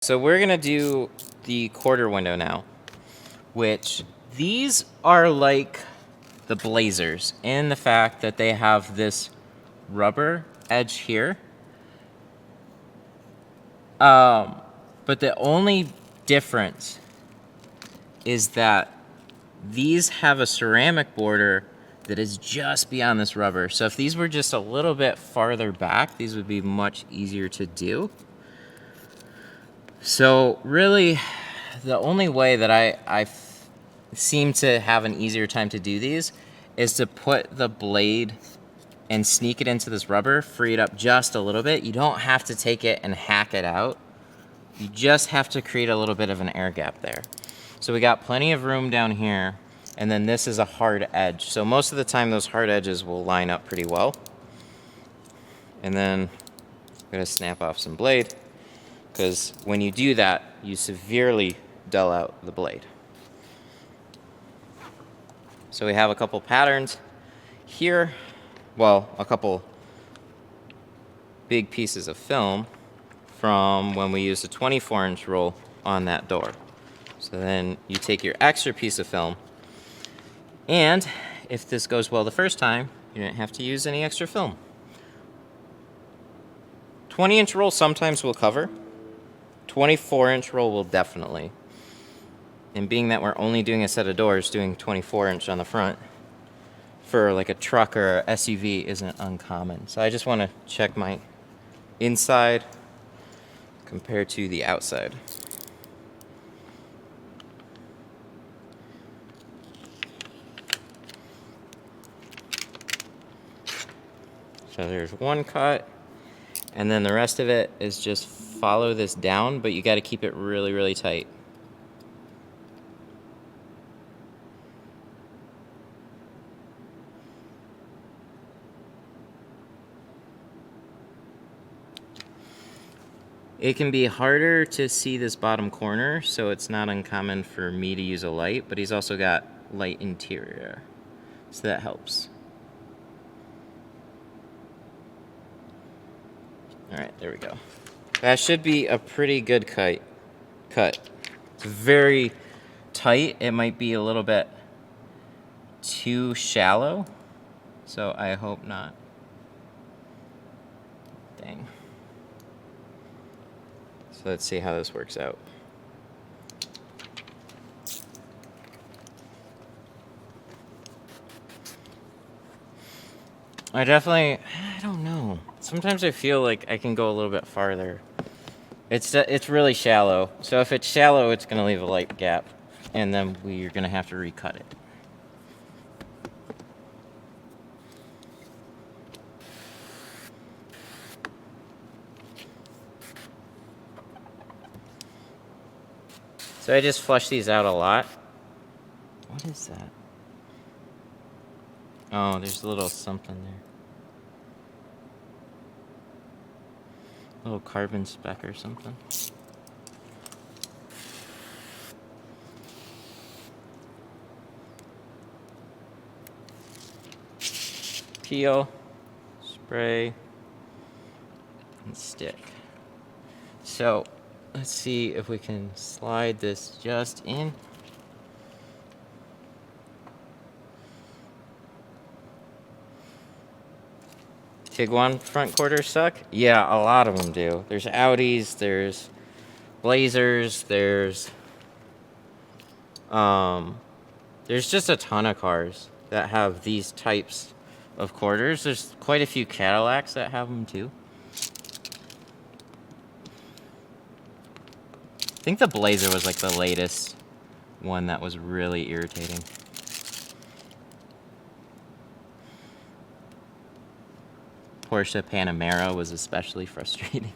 So we're gonna do the quarter window now, which these are like the Blazers in the fact that they have this rubber edge here. But the only difference is that these have a ceramic border that is just beyond this rubber. So if these were just a little bit farther back, these would be much easier to do. So really, the only way that I seem to have an easier time to do these is to put the blade and sneak it into this rubber, free it up just a little bit. You don't have to take it and hack it out. You just have to create a little bit of an air gap there. So we got plenty of room down here, and then this is a hard edge. So most of the time those hard edges will line up pretty well. And then I'm gonna snap off some blade, because when you do that, you severely dull out the blade. So we have a couple patterns here. Well, a couple big pieces of film from when we used a 24-inch roll on that door. So then you take your extra piece of film, and if this goes well the first time, you don't have to use any extra film. 20-inch roll sometimes will cover. 24-inch roll will definitely. And being that we're only doing a set of doors, doing 24-inch on the front for like a truck or a SUV isn't uncommon. So I just want to check my inside compared to the outside. So there's one cut, and then the rest of it is just follow this down, but you got to keep it really, really tight. It can be harder to see this bottom corner, so it's not uncommon for me to use a light, but he's also got light interior, so that helps. All right, there we go. That should be a pretty good cut. It's very tight. It might be a little bit too shallow, so I hope not. Dang. So let's see how this works out. I don't know. Sometimes I feel like I can go a little bit farther. It's really shallow. So if it's shallow, it's gonna leave a light gap, and then we're gonna have to recut it. So I just flush these out a lot. What is that? Oh, there's a little something there. A little carbon speck or something. Peel, spray, and stick. So let's see if we can slide this just in. Tiguan front quarters suck? Yeah, a lot of them do. There's Audis, there's Blazers, there's just a ton of cars that have these types of quarters. There's quite a few Cadillacs that have them too. I think the Blazer was like the latest one that was really irritating. Porsche Panamera was especially frustrating.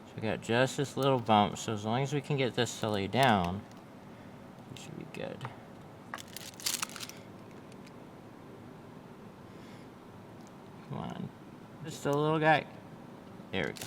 So we got just this little bump, so as long as we can get this to lay down, we should be good. Come on, just a little guy. There we go.